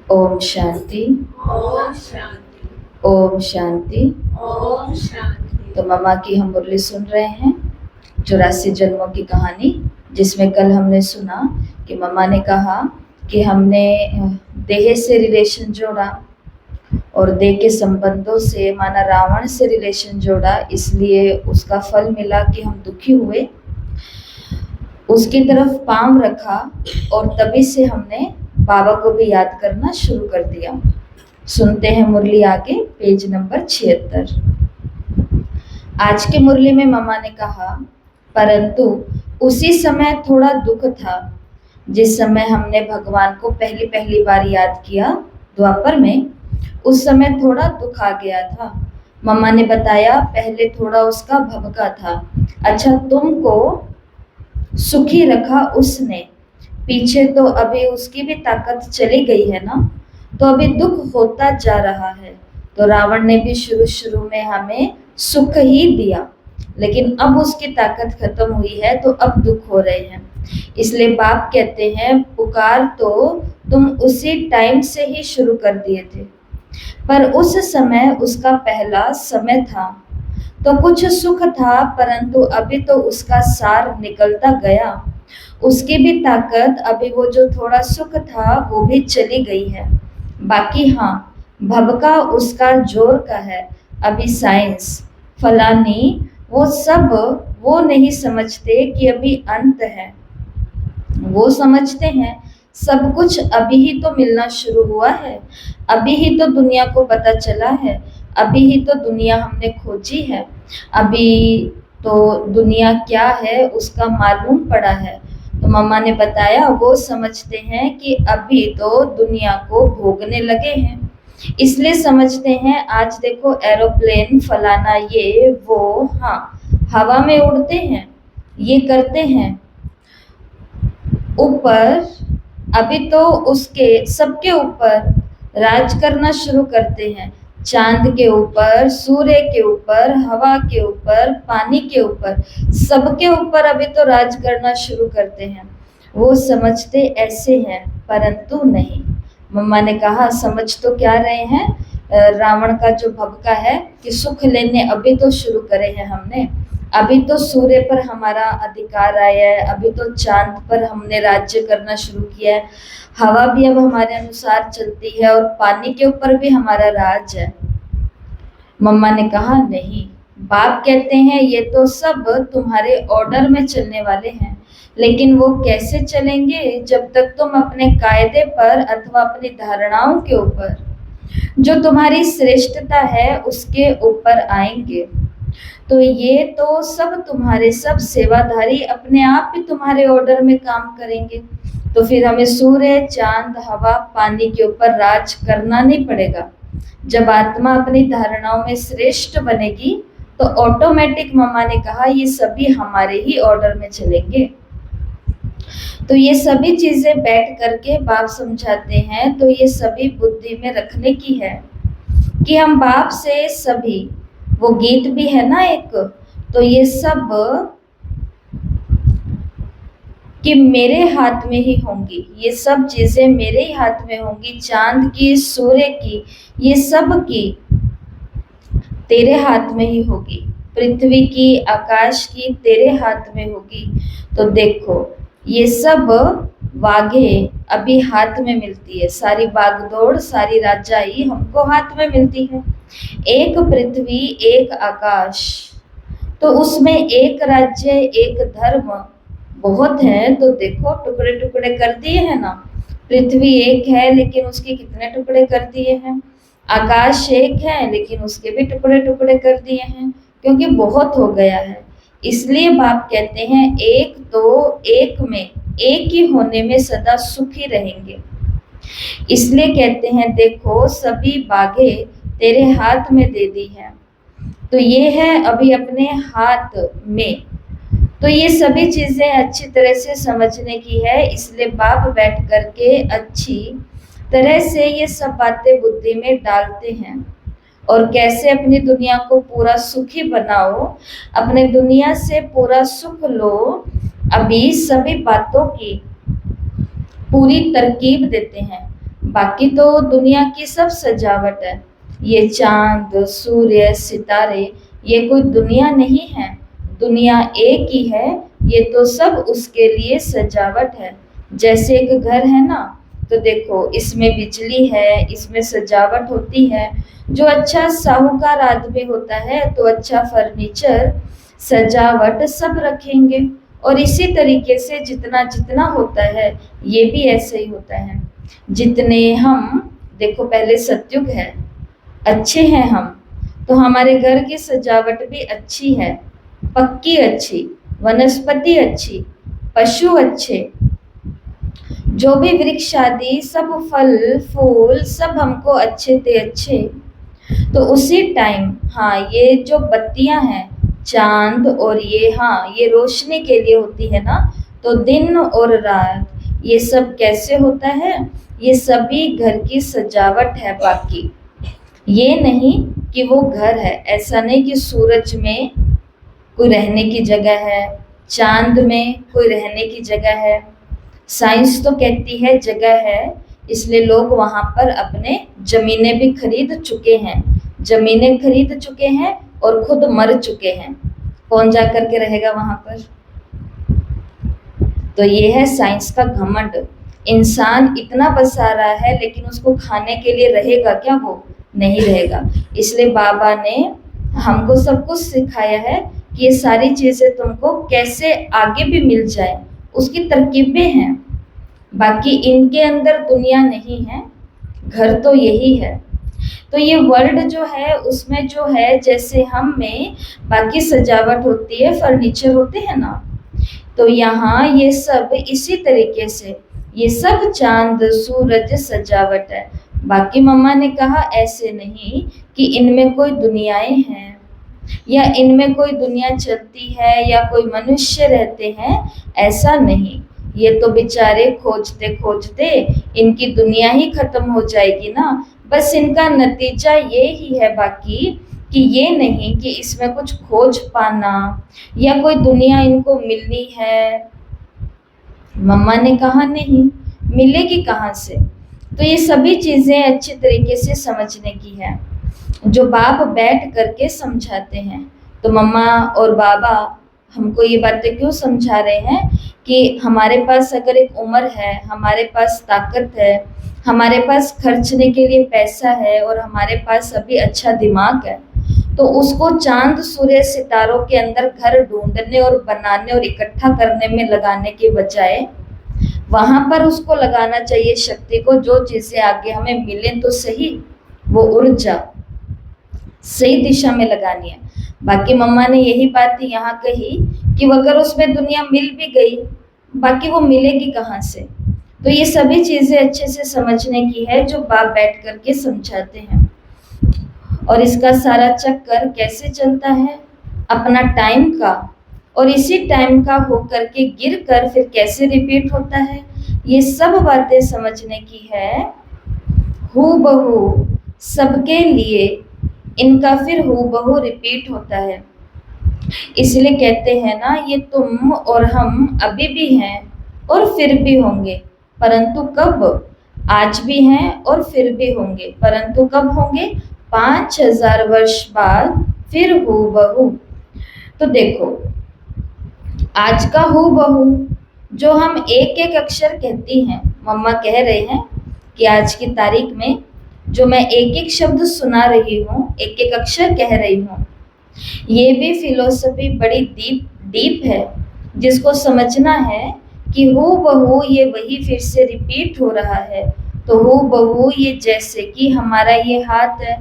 ओम शांति। ओम शांति। ओम शांति। ओम शांति। तो मम्मा की हम मुरली सुन रहे हैं 84 जन्मों की कहानी, जिसमें कल हमने सुना कि मम्मा ने कहा कि हमने देह से रिलेशन जोड़ा और देह के संबंधों से माना रावण से रिलेशन जोड़ा, इसलिए उसका फल मिला कि हम दुखी हुए। उसकी तरफ पाम रखा और तभी से हमने बाबा को भी याद करना शुरू कर दिया। सुनते हैं मुरली आगे, पेज नंबर 76। आज की मुरली में मम्मा ने कहा, परंतु उसी समय थोड़ा दुख था जिस समय हमने भगवान को पहली पहली बार याद किया द्वापर में, उस समय थोड़ा दुख आ गया था। मम्मा ने बताया पहले थोड़ा उसका भभका था। अच्छा, तुमको सुखी रखा उसने, पीछे तो अभी उसकी भी ताकत चली गई है ना, तो अभी दुख होता जा रहा है। तो रावण ने भी शुरू शुरू में हमें सुख ही दिया, लेकिन अब उसकी ताकत खत्म हुई है तो अब दुख हो रहे हैं। इसलिए बाप कहते हैं पुकार तो तुम उसी टाइम से ही शुरू कर दिए थे, पर उस समय उसका पहला समय था तो कुछ सुख था, परंतु अभी तो उसका सार निकलता गया, उसकी भी ताकत, अभी वो जो थोड़ा सुख था वो भी चली गई है। बाकी हाँ, भबका उसका जोर का है। अभी साइंस फलानी वो सब वो नहीं समझते कि अभी अंत है, वो समझते हैं सब कुछ अभी ही तो मिलना शुरू हुआ है, अभी ही तो दुनिया को पता चला है, अभी ही तो दुनिया हमने खोजी है, अभी तो दुनिया क्या है उसका मालूम पड़ा है। तो मम्मा ने बताया वो समझते हैं कि अभी तो दुनिया को भोगने लगे हैं, इसलिए समझते हैं आज देखो एरोप्लेन फलाना ये वो, हाँ हवा में उड़ते हैं, ये करते हैं ऊपर, अभी तो उसके सबके ऊपर राज करना शुरू करते हैं। चांद के ऊपर, सूर्य के ऊपर, हवा के ऊपर, पानी के ऊपर, सबके ऊपर अभी तो राज करना शुरू करते हैं। वो समझते ऐसे हैं, परंतु नहीं। मम्मा ने कहा समझ तो क्या रहे हैं, रावण का जो भभका है कि सुख लेने अभी तो शुरू करे हैं हमने, अभी तो सूर्य पर हमारा अधिकार आया है, अभी तो चांद पर हमने राज्य करना शुरू किया है, हवा भी अब हमारे अनुसार चलती है और पानी के ऊपर भी हमारा राज है। मम्मा ने कहा नहीं, बाप कहते हैं ये तो सब तुम्हारे ऑर्डर में चलने वाले हैं, लेकिन वो कैसे चलेंगे जब तक तुम अपने कायदे पर अथवा अपनी धारणाओं के ऊपर, जो तुम्हारी श्रेष्ठता है उसके ऊपर आएंगे। तो ये तो सब तुम्हारे सब सेवाधारी अपने आप ही तुम्हारे ऑर्डर में काम करेंगे, तो फिर हमें सूर्य, चांद, हवा, पानी के ऊपर राज करना नहीं पड़ेगा। जब आत्मा अपनी धारणाओं में श्रेष्ठ बनेगी तो ऑटोमेटिक मम्मा ने कहा ये सभी हमारे ही ऑर्डर में चलेंगे। तो ये सभी चीजें बैठ करके बाप समझाते हैं, तो ये सभी बुद्धि में रखने की है कि हम बाप से सभी, वो गीत भी है ना एक, तो ये सब कि मेरे हाथ में ही होंगी, ये सब चीजें मेरे ही हाथ में होंगी, चांद की, सूर्य की, ये सब की तेरे हाथ में ही होगी, पृथ्वी की, आकाश की तेरे हाथ में होगी। तो देखो ये सब वाघे अभी हाथ में मिलती है, सारी बागदौड़, सारी राजाई हमको हाथ में मिलती है। एक पृथ्वी, एक आकाश, तो उसमें एक राज्य, एक धर्म बहुत है। तो देखो टुकड़े टुकड़े कर दिए हैं ना, पृथ्वी एक है लेकिन उसके कितने टुकड़े कर दिए हैं, आकाश एक है लेकिन उसके भी टुकड़े टुकड़े कर दिए हैं, क्योंकि बहुत हो गया है। इसलिए बाप कहते हैं एक तो एक में, एक ही होने में सदा सुखी रहेंगे। इसलिए कहते हैं देखो सभी बागें तेरे हाथ में दे दी है, तो ये है अभी अपने हाथ में। तो ये सभी चीजें अच्छी तरह से समझने की है, इसलिए बाप बैठ करके अच्छी तरह से ये सब बातें बुद्धि में डालते हैं और कैसे अपनी दुनिया को पूरा सुखी बनाओ, अपने दुनिया से पूरा सुख लो। अभी सभी बातों की पूरी तरकीब देते हैं। बाकी तो दुनिया की सब सजावट है। ये चांद, सूर्य, सितारे, ये कोई दुनिया नहीं है, दुनिया एक ही है। ये तो सब उसके लिए सजावट है। जैसे एक घर है ना, तो देखो इसमें बिजली है, इसमें सजावट होती है। जो अच्छा साहूकार आदमी होता है तो अच्छा फर्नीचर, सजावट सब रखेंगे। और इसी तरीके से जितना जितना होता है ये भी ऐसे ही होता है। जितने हम, देखो पहले सतयुग है, अच्छे हैं हम, तो हमारे घर की सजावट भी अच्छी है, पक्की अच्छी, वनस्पति अच्छी, पशु अच्छे, जो भी वृक्ष आदि सब फल फूल सब हमको अच्छे थे अच्छे। तो उसी टाइम हाँ ये जो बत्तियां हैं, चांद और ये हाँ ये रोशनी के लिए होती है ना, तो दिन और रात ये सब कैसे होता है, ये सभी घर की सजावट है। बाकी ये नहीं कि वो घर है, ऐसा नहीं कि सूरज में कोई रहने की जगह है, चांद में कोई रहने की जगह है। साइंस तो कहती है जगह है, इसलिए लोग वहां पर अपने जमीनें भी खरीद चुके हैं, जमीनें खरीद चुके हैं और खुद मर चुके हैं। कौन जा करके रहेगा वहां पर? तो ये है साइंस का घमंड। इंसान इतना बसा रहा है लेकिन उसको खाने के लिए रहेगा क्या? वो नहीं रहेगा। इसलिए बाबा ने हमको सब कुछ सिखाया है कि ये सारी चीजें तुमको कैसे आगे भी मिल जाए, उसकी तरकीबें हैं। बाकी इनके अंदर दुनिया नहीं है, घर तो यही है। तो ये वर्ल्ड जो है उसमें जो है, जैसे हम में बाकी सजावट होती है, फर्नीचर होते हैं ना, तो यहाँ ये सब इसी तरीके से, ये सब चांद सूरज सजावट है। बाकी मम्मा ने कहा ऐसे नहीं कि इनमें कोई दुनियाएं हैं या इनमें कोई दुनिया चलती है या कोई मनुष्य रहते हैं, ऐसा नहीं। ये तो बेचारे खोजते खोजते इनकी दुनिया ही खत्म हो जाएगी ना, बस इनका नतीजा ये ही है। बाकी कि ये नहीं कि इसमें कुछ खोज पाना या कोई दुनिया इनको मिलनी है। मम्मा ने कहा नहीं, मिलेगी कहाँ से? तो ये सभी चीजें अच्छी तरीके से समझने की है, जो बाप बैठ करके समझाते हैं। तो मम्मा और बाबा हमको ये बातें क्यों समझा रहे हैं कि हमारे पास अगर एक उम्र है, हमारे पास ताकत है, हमारे पास खर्चने के लिए पैसा है और हमारे पास अभी अच्छा दिमाग है, तो उसको चांद सूर्य सितारों के अंदर घर ढूंढने और बनाने और इकट्ठा करने में लगाने के बजाय वहां पर उसको लगाना चाहिए शक्ति को। जो चीजें आगे हमें मिले तो सही, वो ऊर्जा सही दिशा में लगानी है। बाकी मम्मा ने यही बात यहाँ कही कि अगर उसमें दुनिया मिल भी गई, बाकी वो मिलेगी कहाँ से? तो ये सभी चीजें अच्छे से समझने की है, जो बाप बैठ करके समझाते हैं। और इसका सारा चक्कर कैसे चलता है? अपना टाइम का, और इसी टाइम का होकर के गिर कर फिर कैसे रिपीट होता है, ये सब बातें समझने की है। हूबहू सबके लिए इनका फिर हूबहू रिपीट होता है। इसलिए कहते हैं ना, ये तुम और हम अभी भी हैं और फिर भी होंगे, परंतु कब? आज भी हैं और फिर भी होंगे, परंतु कब होंगे? 5000 वर्ष बाद फिर हूबहू। तो देखो आज का हूबहू जो हम एक एक अक्षर कहती हैं, मम्मा कह रहे हैं कि आज की तारीख में जो मैं एक एक शब्द सुना रही हूँ, एक एक अक्षर कह रही हूँ, ये भी फिलोसफी बड़ी डीप है, जिसको समझना है कि हूबहू ये वही फिर से रिपीट हो रहा है। तो हूबहू ये जैसे कि हमारा ये हाथ है,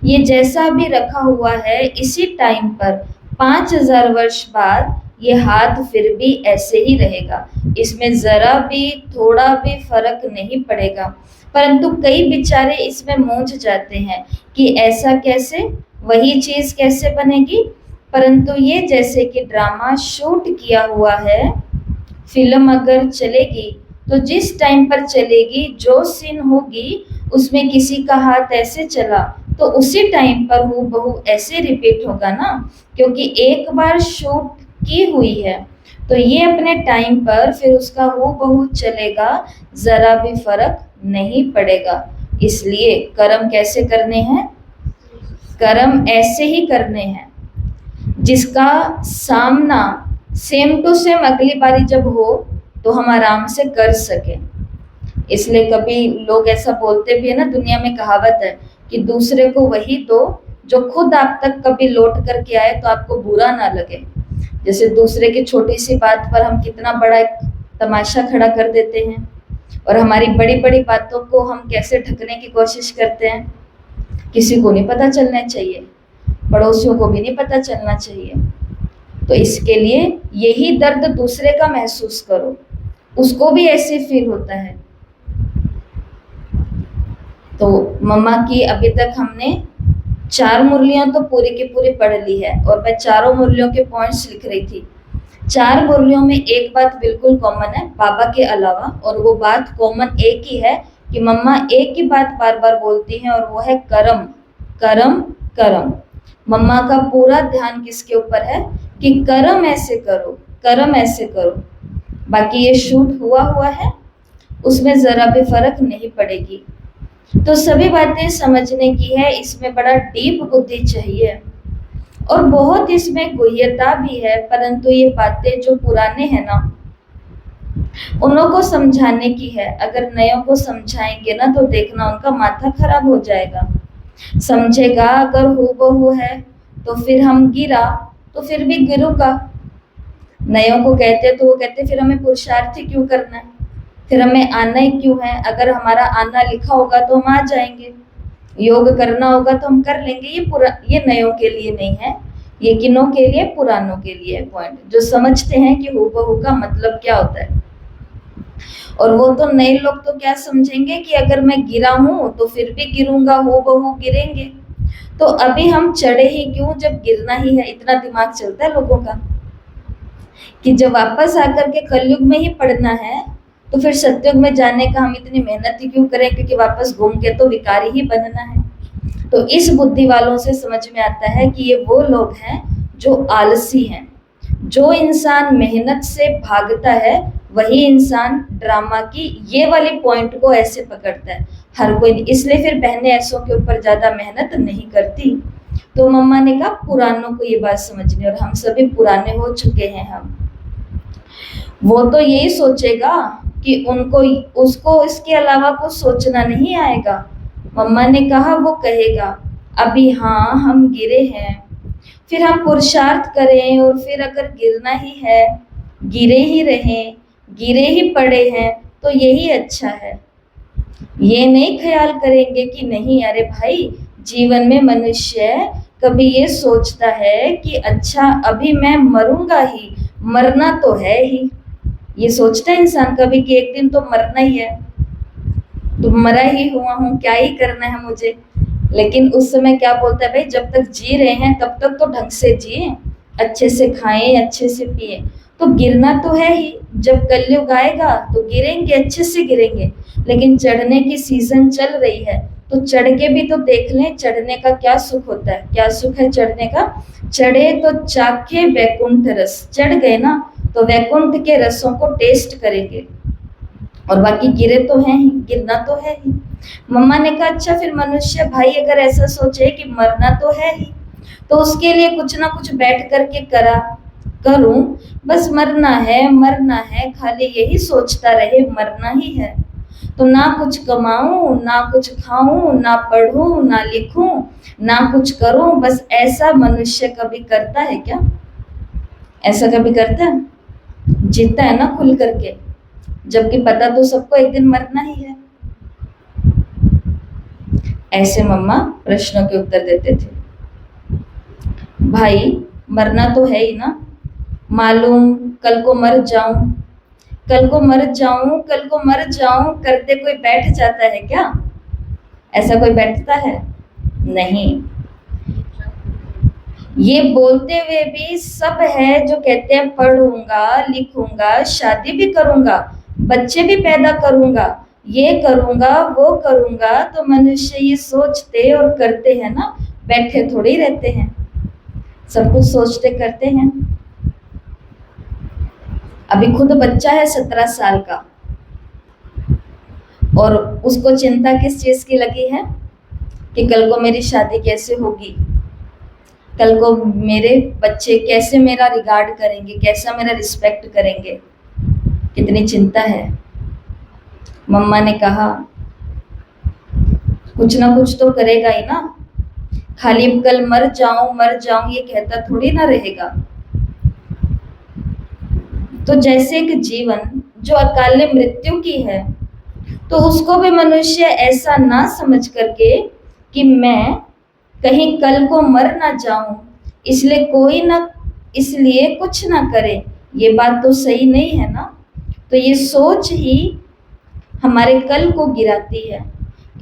ये जैसा भी रखा हुआ है, इसी टाइम पर 5000 वर्ष बाद ये हाथ फिर भी ऐसे ही रहेगा, इसमें जरा भी थोड़ा भी फर्क नहीं पड़ेगा। परंतु कई बेचारे इसमें मूंझ जाते हैं कि ऐसा कैसे, वही चीज कैसे बनेगी। परंतु ये जैसे कि ड्रामा शूट किया हुआ है, फिल्म अगर चलेगी तो जिस टाइम पर चलेगी, जो सीन होगी उसमें किसी का हाथ ऐसे चला तो उसी टाइम पर हूबहू ऐसे रिपीट होगा ना, क्योंकि एक बार शूट की हुई है। तो ये अपने टाइम पर फिर उसका हूबहू चलेगा, जरा भी फर्क नहीं पड़ेगा। इसलिए कर्म कैसे करने हैं? कर्म ऐसे ही करने हैं जिसका सामना सेम टू सेम अगली बारी जब हो तो हम आराम से कर सकें। इसलिए कभी लोग ऐसा बोलते भी है ना, दुनिया में कहावत है कि दूसरे को वही दो जो खुद आप तक कभी लौट करके आए तो आपको बुरा ना लगे। जैसे दूसरे की छोटी सी बात पर हम कितना बड़ा एक तमाशा खड़ा कर देते हैं और हमारी बड़ी बड़ी बातों को हम कैसे ढकने की कोशिश करते हैं। किसी को नहीं पता चलना चाहिए, पड़ोसियों को भी नहीं पता चलना चाहिए। तो इसके लिए यही दर्द दूसरे का महसूस करो, उसको भी ऐसे फील होता है। तो मम्मा की अभी तक हमने 4 मुरलियां तो पूरी की पूरी पढ़ ली है और मैं चारों मुरलियों के पॉइंट्स लिख रही थी। 4 मुरलियों में एक बात बिल्कुल कॉमन है बाबा के अलावा, और वो बात कॉमन एक ही है कि मम्मा एक ही बात बार बार बोलती हैं और वो है कर्म कर्म कर्म। मम्मा का पूरा ध्यान किसके ऊपर है कि कर्म ऐसे करो, कर्म ऐसे करो। बाकी ये शूट हुआ है, उसमें जरा भी फर्क नहीं पड़ेगी। तो सभी बातें समझने की है, इसमें बड़ा डीप बुद्धि चाहिए और बहुत इसमें गुह्यता भी है। परंतु ये बातें जो पुराने हैं ना, उन्हों को समझाने की है। अगर नयों को समझाएंगे ना तो देखना उनका माथा खराब हो जाएगा। समझेगा अगर हूबहू है तो फिर हम गिरा तो फिर भी गिरूंगा। नयों को कहते तो वो कहते फिर हमें पुरुषार्थ ही क्यों करना है, फिर हमें आना ही क्यों है। अगर हमारा आना लिखा होगा तो हम आ जाएंगे, योग करना होगा तो हम कर लेंगे। ये नयों के लिए नहीं है, ये किनों के लिए? पुरानों के लिए है पॉइंट, जो समझते हैं कि हूबहू का मतलब क्या होता है। और वो तो नए लोग तो क्या समझेंगे कि अगर मैं गिरा हूं तो फिर भी गिरूंगा, हूबहू गिरेंगे। तो अभी हम चढ़े ही क्यों जब गिरना ही है। इतना दिमाग चलता है लोगों का कि जब वापस आकर के कलयुग में ही पढ़ना है तो फिर सतयुग में जाने का हम इतनी मेहनत ही क्यों करें, क्योंकि वापस घूम के तो विकारी ही बनना है। तो इस बुद्धि वालों से समझ में आता है कि ये वो लोग हैं जो आलसी हैं। जो इंसान मेहनत से भागता है वही इंसान ड्रामा की ये वाली पॉइंट को ऐसे पकड़ता है। हर कोई, इसलिए फिर बहनें ऐसों के ऊपर ज्यादा मेहनत नहीं करती। तो मम्मा ने कहा पुरानों को ये बात समझनी, और हम सभी पुराने हो चुके हैं। हम वो तो यही सोचेगा कि उनको उसको इसके अलावा कुछ सोचना नहीं आएगा। मम्मा ने कहा वो कहेगा अभी हाँ हम गिरे हैं, फिर हम पुरुषार्थ करें और फिर अगर गिरना ही है गिरे ही रहें, गिरे ही पड़े हैं तो यही अच्छा है। ये नहीं ख्याल करेंगे कि नहीं अरे भाई जीवन में मनुष्य कभी ये सोचता है कि अच्छा अभी मैं मरूंगा ही, मरना तो है ही। ये सोचता है इंसान कभी कि एक दिन तो मरना ही है, तो मरा ही हुआ हूँ, क्या ही करना है मुझे। लेकिन उस समय क्या बोलता है भाई जब तक जी रहे हैं तब तक तो ढंग से जिए, अच्छे से खाएं, अच्छे से पिए। तो गिरना तो है ही, जब कलयुग आएगा तो गिरेंगे, अच्छे से गिरेंगे। लेकिन चढ़ने की सीजन चल रही है तो चढ़ के भी तो देख लें चढ़ने का क्या सुख होता है। क्या सुख है चढ़ने का? चढ़े तो चाखे वैकुंठ रस, चढ़ गए ना तो वैकुंठ के रसों को टेस्ट करेंगे। और बाकी गिरे तो हैं ही, गिरना तो है ही। मम्मा ने कहा अच्छा फिर मनुष्य भाई अगर ऐसा सोचे कि मरना तो है ही तो उसके लिए कुछ ना कुछ बैठ करके करूं, बस मरना है, खाली यही सोचता रहे मरना ही है। तो ना कुछ कमाऊं, ना कुछ खाऊं, ना पढ़ूं, ना लिखूं, ना कुछ करूं, बस ऐसा मनुष्य कभी करता है क्या? ऐसा कभी करता है? जीता है ना खुल करके, जबकि पता तो सबको एक दिन मरना ही है। ऐसे मम्मा प्रश्नों के उत्तर देते थे। भाई मरना तो है ही ना, मालूम कल को मर जाऊं, कल को मर जाऊं, कल को मर जाऊं करते कोई बैठ जाता है क्या? ऐसा कोई बैठता है? नहीं। ये बोलते हुए भी सब है जो कहते हैं पढ़ूंगा, लिखूंगा, शादी भी करूंगा, बच्चे भी पैदा करूंगा, ये करूंगा, वो करूंगा। तो मनुष्य ये सोचते और करते हैं ना, बैठे थोड़ी रहते हैं, सब कुछ सोचते करते हैं। अभी खुद बच्चा है 17 साल का, और उसको चिंता किस चीज़ की लगी है कि कल को मेरी शादी कैसे होगी, कल को मेरे बच्चे कैसे मेरा रिगार्ड करेंगे, कैसा मेरा रिस्पेक्ट करेंगे, कितनी चिंता है। मम्मा ने कहा कुछ ना कुछ तो करेगा ही ना, खाली कल मर जाऊं ये कहता थोड़ी ना रहेगा। तो जैसे एक जीवन जो अकाले मृत्यु की है, तो उसको भी मनुष्य ऐसा ना समझ करके कि मैं कहीं कल को मर ना जाऊं, इसलिए कुछ ना करे, ये बात तो सही नहीं है ना। तो ये सोच ही हमारे कल को गिराती है,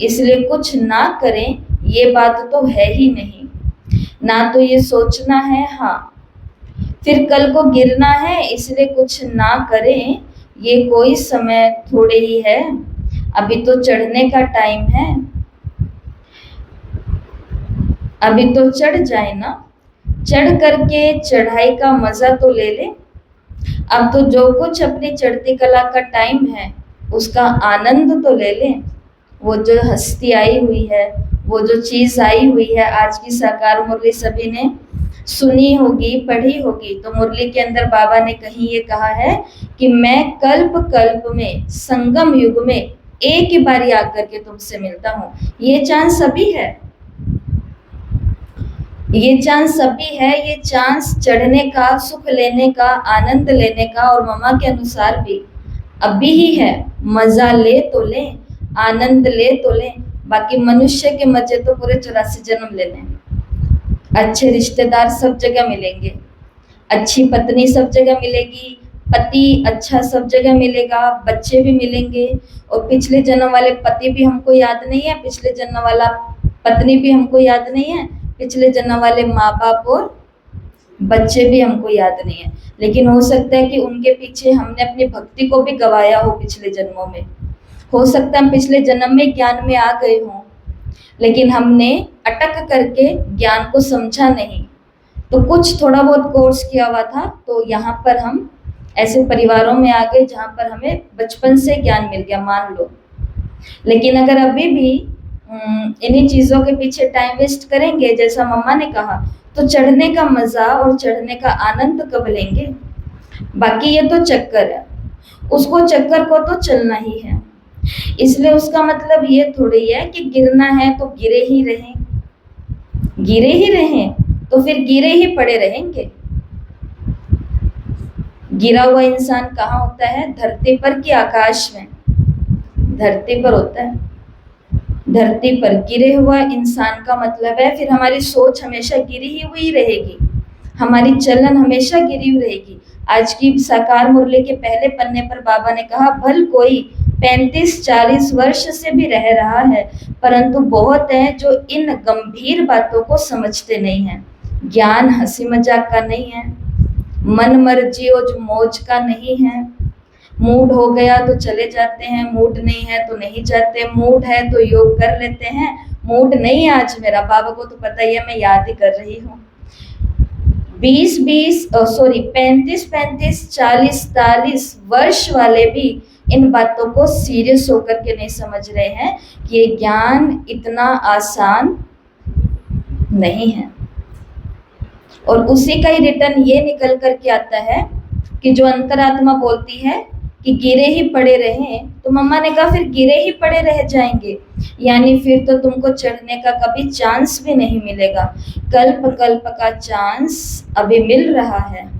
इसलिए कुछ ना करें ये बात तो है ही नहीं। ना तो ये सोचना है हाँ फिर कल को गिरना है, इसलिए कुछ ना करें, ये कोई समय थोड़े ही है, अभी तो चढ़ने का टाइम है, अभी तो चढ़ जाए ना, चढ़ करके चढ़ाई का मजा तो ले ले। अब तो जो कुछ अपनी चढ़ती कला का टाइम है उसका आनंद तो ले ले। वो जो हस्ती आई हुई है, वो जो चीज आई हुई है, आज की साकार मुरली सभी ने सुनी होगी, पढ़ी होगी। तो मुरली के अंदर बाबा ने कहीं ये कहा है कि मैं कल्प कल्प में संगम युग में एक ही बारी आकर के तुमसे मिलता हूँ। ये चांस सभी है, ये चांस सभी है, ये चांस चढ़ने का, सुख लेने का, आनंद लेने का, और मम्मा के अनुसार भी अभी ही है। मजा ले तो ले, आनंद ले तो ले, बाकी मनुष्य के मजे तो पूरे 84 जन्म लेने। अच्छे रिश्तेदार सब जगह मिलेंगे, अच्छी पत्नी सब जगह मिलेगी, पति अच्छा सब जगह मिलेगा, बच्चे भी मिलेंगे, और पिछले जन्म वाले पति भी हमको याद नहीं है, पिछले जन्म वाला पत्नी भी हमको याद नहीं है, पिछले जन्म वाले माँ बाप और बच्चे भी हमको याद नहीं है। लेकिन हो सकता है कि उनके पीछे हमने अपनी भक्ति को भी गवाया हो पिछले जन्मों में। हो सकता है हम पिछले जन्म में ज्ञान में आ गए हों, लेकिन हमने अटक करके ज्ञान को समझा नहीं। तो कुछ थोड़ा बहुत कोर्स किया हुआ था, तो यहाँ पर हम ऐसे परिवारों में आ गए जहाँ पर हमें बचपन से ज्ञान मिल गया, मान लो। लेकिन अगर अभी भी इन्हीं चीज़ों के पीछे टाइम वेस्ट करेंगे, जैसा मम्मा ने कहा, तो चढ़ने का मज़ा और चढ़ने का आनंद कब लेंगे। बाकी ये तो चक्कर है, उसको चक्कर को तो चलना ही है। इसलिए उसका मतलब ये थोड़ी है कि गिरना है तो गिरे ही रहें, गिरे ही रहें तो फिर गिरे ही पड़े रहेंगे। गिरा हुआ इंसान कहाँ होता है, धरती पर कि आकाश में? धरती पर होता है। धरती पर गिरे हुआ इंसान का मतलब है फिर हमारी सोच हमेशा गिरी ही हुई रहेगी, हमारी चलन हमेशा गिरी हुई रहेगी। आज की साकार मुरली के पहले पन्ने पर बाबा ने कहा, भल कोई 35-40 वर्ष से भी रह रहा है, परंतु बहुत है जो इन गंभीर बातों को समझते नहीं हैं। ज्ञान हंसी मजाक का नहीं है, मन मर्जी और मौज का नहीं है। मूड हो गया तो चले जाते हैं, मूड नहीं है तो नहीं जाते, मूड है तो योग कर लेते हैं, मूड नहीं है आज मेरा, बाबा को तो पता ही है मैं याद ही कर रही हूँ। 35-40 40 वर्ष वाले भी इन बातों को सीरियस होकर के नहीं समझ रहे हैं कि ये ज्ञान इतना आसान नहीं है। और उसी का ही रिटर्न ये निकल करके आता है कि जो अंतरात्मा बोलती है कि गिरे ही पड़े रहें, तो मम्मा ने कहा फिर गिरे ही पड़े रह जाएंगे, यानी फिर तो तुमको चढ़ने का कभी चांस भी नहीं मिलेगा। कल्प कल्प का चांस अभी मिल रहा है,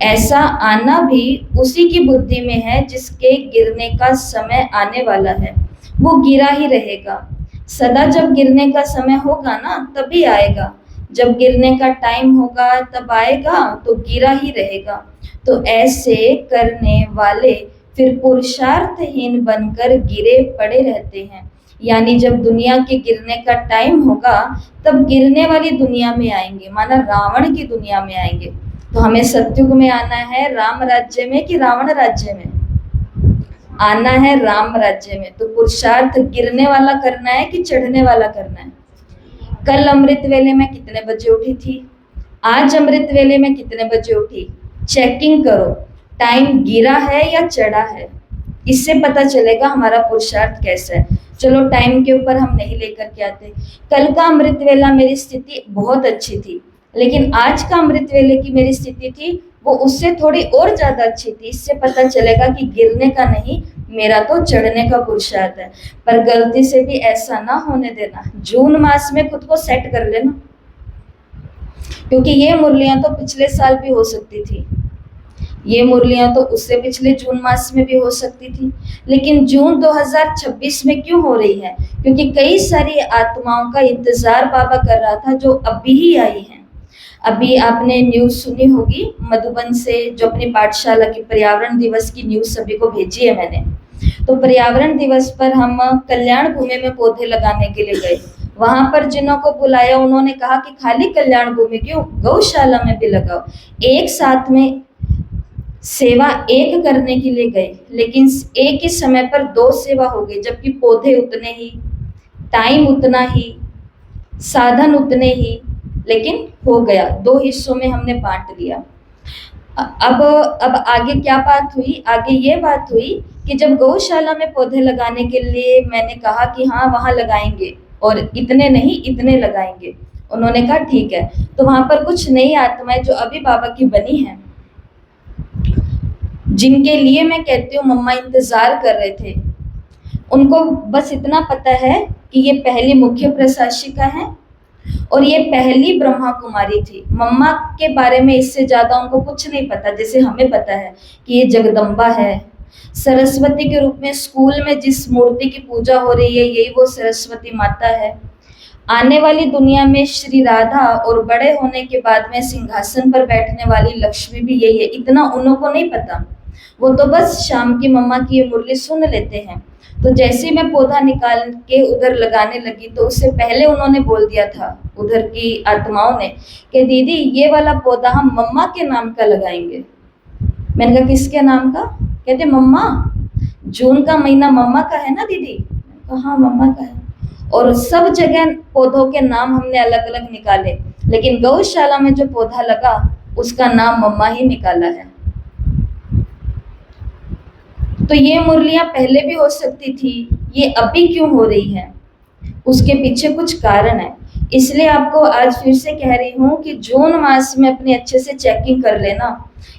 ऐसा आना भी उसी की बुद्धि में है जिसके गिरने का समय आने वाला है। वो गिरा ही रहेगा सदा, जब गिरने का समय होगा ना तभी आएगा, जब गिरने का टाइम होगा तब आएगा, तो गिरा ही रहेगा। तो ऐसे करने वाले फिर पुरुषार्थहीन बनकर गिरे पड़े रहते हैं, यानी जब दुनिया के गिरने का टाइम होगा तब गिरने वाली दुनिया में आएंगे, माना रावण की दुनिया में आएंगे। तो हमें सतयुग में आना है राम राज्य में कि रावण राज्य में? आना है राम राज्य में। तो पुरुषार्थ गिरने वाला करना है कि चढ़ने वाला करना है? कल अमृत वेले में कितने बजे उठी थी, आज अमृत वेले में कितने बजे उठी? चेकिंग करो, टाइम गिरा है या चढ़ा है। इससे पता चलेगा हमारा पुरुषार्थ कैसा है। चलो टाइम के ऊपर हम नहीं लेकर के आते। कल का अमृत वेला मेरी स्थिति बहुत अच्छी थी, लेकिन आज का अमृत वेले की मेरी स्थिति थी वो उससे थोड़ी और ज्यादा अच्छी थी। इससे पता चलेगा कि गिरने का नहीं, मेरा तो चढ़ने का पुरुषार्थ है। पर गलती से भी ऐसा ना होने देना। जून मास में खुद को सेट कर लेना, क्योंकि ये मुरलियां तो पिछले साल भी हो सकती थी, ये मुरलियां तो उससे पिछले जून मास में भी हो सकती थी, लेकिन जून 2026 में क्यों हो रही है? क्योंकि कई सारी आत्माओं का इंतजार बाबा कर रहा था जो अभी ही आई हैं। अभी आपने न्यूज सुनी होगी मधुबन से, जो अपनी पाठशाला की पर्यावरण दिवस की न्यूज सभी को भेजी है मैंने। तो पर्यावरण दिवस पर हम कल्याण भूमि में पौधे लगाने के लिए गए। वहां पर जिन्हों को बुलाया उन्होंने कहा कि खाली कल्याण भूमि क्यों, गौशाला में भी लगाओ। एक साथ में सेवा एक करने के लिए गए, लेकिन एक ही समय पर दो सेवा हो गई, जबकि पौधे उतने ही, टाइम उतना ही, साधन उतने ही, लेकिन हो गया। दो हिस्सों में हमने बांट लिया। अब आगे क्या बात हुई? आगे ये बात हुई कि जब गौशाला में पौधे लगाने के लिए मैंने कहा कि हाँ वहां लगाएंगे, और इतने नहीं इतने लगाएंगे, उन्होंने कहा ठीक है। तो वहां पर कुछ नई आत्माएं जो अभी बाबा की बनी हैं, जिनके लिए मैं कहती हूँ मम्मा इंतजार कर रहे थे, उनको बस इतना पता है कि ये पहली मुख्य प्रशासिका है और ये पहली ब्रह्मा कुमारी थी। मम्मा के बारे में इससे ज्यादा उनको कुछ नहीं पता। जैसे हमें पता है कि ये जगदम्बा है, सरस्वती के रूप में स्कूल में जिस मूर्ति की पूजा हो रही है यही वो सरस्वती माता है। आने वाली दुनिया में श्री राधा, और बड़े होने के बाद में सिंहासन पर बैठने वाली लक्ष्मी भी यही है। इतना उनको नहीं पता, वो तो बस शाम की मम्मा की ये मुरली सुन लेते हैं। तो जैसे ही मैं पौधा निकाल के उधर लगाने लगी तो उससे पहले उन्होंने बोल दिया था उधर की आत्माओं ने कि दीदी ये वाला पौधा हम मम्मा के नाम का लगाएंगे। मैंने कहा किसके नाम का? कहते मम्मा, जून का महीना मम्मा का है ना दीदी? मैंने कहा हाँ मम्मा का है। और सब जगह पौधों के नाम हमने अलग अलग निकाले, लेकिन गौशाला में जो पौधा लगा उसका नाम मम्मा ही निकाला है। तो ये मुरलियां पहले भी हो सकती थी, ये अभी क्यों हो रही है? उसके पीछे कुछ कारण है। इसलिए आपको आज फिर से कह रही हूँ कि जून मास में अपने अच्छे से चेकिंग कर लेना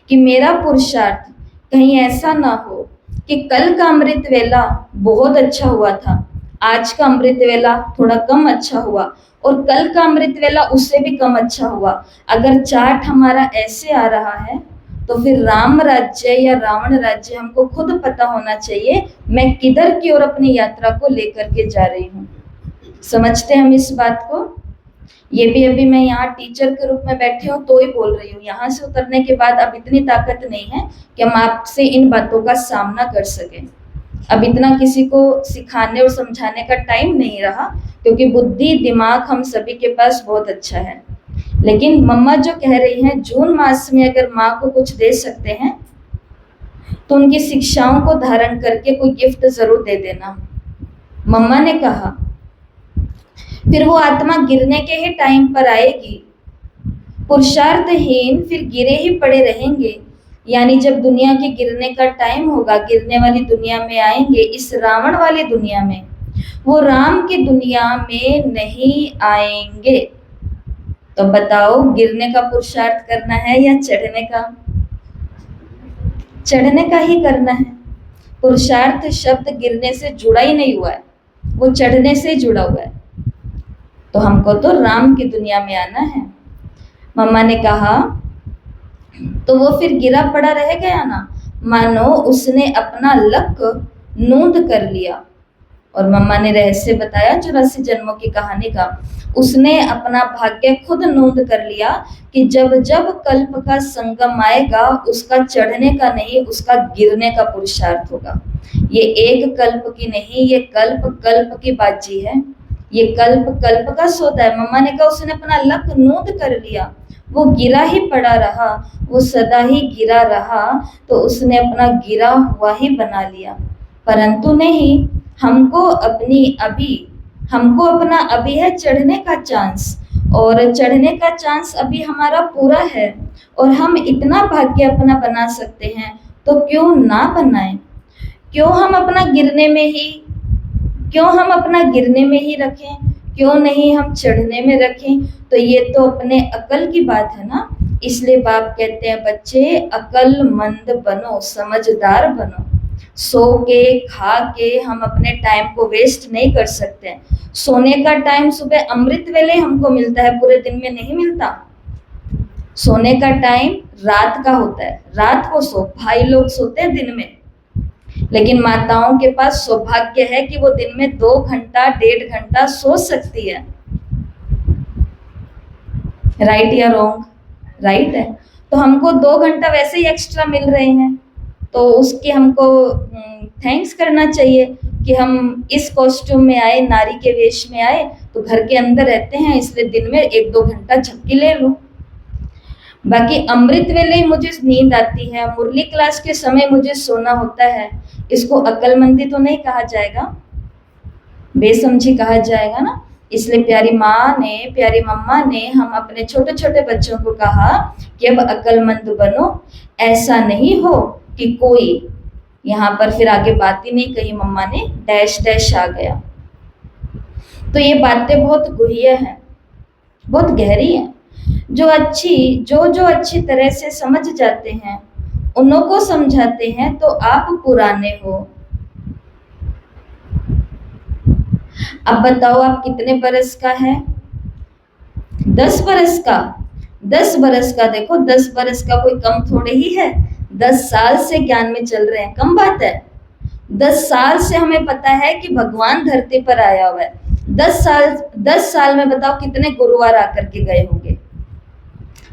कि मेरा पुरुषार्थ कहीं ऐसा ना हो कि कल का अमृत वेला बहुत अच्छा हुआ था, आज का अमृत वेला थोड़ा कम अच्छा हुआ, और कल का अमृत वेला उससे भी कम अच्छा हुआ। अगर चार्ट हमारा ऐसे आ रहा है तो फिर राम राज्य या रावण राज्य हमको खुद पता होना चाहिए, मैं किधर की ओर अपनी यात्रा को लेकर के जा रही हूँ। समझते हैं हम इस बात को? ये भी अभी मैं यहाँ टीचर के रूप में बैठी हूँ तो ही बोल रही हूँ। यहाँ से उतरने के बाद अब इतनी ताकत नहीं है कि हम आपसे इन बातों का सामना कर सकें। अब इतना किसी को सिखाने और समझाने का टाइम नहीं रहा, क्योंकि बुद्धि दिमाग हम सभी के पास बहुत अच्छा है। लेकिन मम्मा जो कह रही हैं जून मास में अगर माँ को कुछ दे सकते हैं तो उनकी शिक्षाओं को धारण करके कोई गिफ्ट जरूर दे देना। मम्मा ने कहा फिर वो आत्मा गिरने के ही टाइम पर आएगी, पुरुषार्थहीन फिर गिरे ही पड़े रहेंगे। यानी जब दुनिया के गिरने का टाइम होगा, गिरने वाली दुनिया में आएंगे, इस रावण वाली दुनिया में, वो राम की दुनिया में नहीं आएंगे। तो बताओ गिरने का पुरुषार्थ करना है या चढ़ने का? चढ़ने का ही करना है। पुरुषार्थ शब्द गिरने से जुड़ा ही नहीं हुआ है, वो चढ़ने से जुड़ा हुआ है। तो हमको तो राम की दुनिया में आना है। मम्मा ने कहा तो वो फिर गिरा पड़ा रह गया ना, मानो उसने अपना लक नोंद कर लिया। और मम्मा ने रहस्य बताया 84 जन्मों की कहानी का। उसने अपना भाग्य खुद नोंद कर लिया कि जब जब कल्प का संगम आएगा उसका चढ़ने का नहीं, उसका गिरने का पुरुषार्थ होगा। ये एक कल्प की नहीं, ये कल्प कल्प की बाजी है, ये कल्प कल्प का सौदा है। मम्मा ने कहा उसने अपना लक नोंद कर लिया, वो गिरा ही पड़ा रहा, वो सदा ही गिरा रहा, तो उसने अपना गिरा हुआ ही बना लिया। परंतु नहीं, हमको अपना अभी है चढ़ने का चांस, और चढ़ने का चांस अभी हमारा पूरा है, और हम इतना भाग्य अपना बना सकते हैं तो क्यों ना बनाएं। क्यों हम अपना गिरने में ही रखें, क्यों नहीं हम चढ़ने में रखें? तो ये तो अपने अकल की बात है ना। इसलिए बाप कहते हैं बच्चे अकलमंद बनो, समझदार बनो। सो के खा के हम अपने टाइम को वेस्ट नहीं कर सकते। सोने का टाइम सुबह अमृत वेले हमको मिलता है, पूरे दिन में नहीं मिलता। सोने का टाइम रात का होता है, रात को सो, भाई लोग सोते हैं दिन में, लेकिन माताओं के पास सौभाग्य है कि वो दिन में 2 घंटा 1.5 घंटा सो सकती है। राइट या रॉन्ग? राइट है। तो हमको 2 घंटा वैसे ही एक्स्ट्रा मिल रहे हैं, तो उसके हमको थैंक्स करना चाहिए कि हम इस कॉस्ट्यूम में आए, नारी के वेश में आए, तो घर के अंदर रहते हैं, इसलिए दिन में 1-2 घंटा झपकी ले लूं। बाकी अमृत वेले ही मुझे नींद आती है, मुरली क्लास के समय मुझे सोना होता है, इसको अक्लमंदी तो नहीं कहा जाएगा, बेसमझी कहा जाएगा ना। इसलिए प्यारी माँ ने, प्यारी मम्मा ने हम अपने छोटे छोटे बच्चों को कहा कि अब अक्लमंद बनो। ऐसा नहीं हो कि कोई, यहाँ पर फिर आगे बात ही नहीं कही मम्मा ने, डैश डैश आ गया। तो ये बातें बहुत गुह्य हैं, बहुत गहरी हैं। जो अच्छी तरह से समझ जाते हैं उन्हों को समझाते हैं। तो आप पुराने हो, अब बताओ आप कितने बरस का है? 10 बरस का। 10 बरस का, देखो 10 बरस का कोई कम थोड़े ही है। 10 साल से ज्ञान में चल रहे हैं, कम बात है। 10 साल से हमें पता है कि भगवान धरती पर आया हुआ है। 10 साल में बताओ कितने गुरुवार आकर के गए होंगे।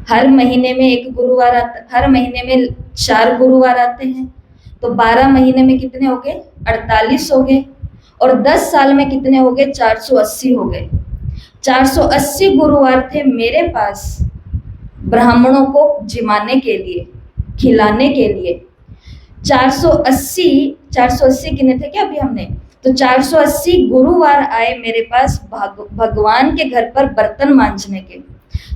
हर महीने में 1 गुरुवार आता, हर महीने में 4 गुरुवार आते हैं, तो 12 महीने में कितने हो गए? 48 हो गए। और 10 साल में कितने हो गए? 480 हो गए। 480 गुरुवार थे मेरे पास ब्राह्मणों को जिमाने के लिए, खिलाने के लिए। 480 गिने थे क्या अभी हमने? तो 480 गुरुवार आए मेरे पास भगवान के घर पर बर्तन मांजने के।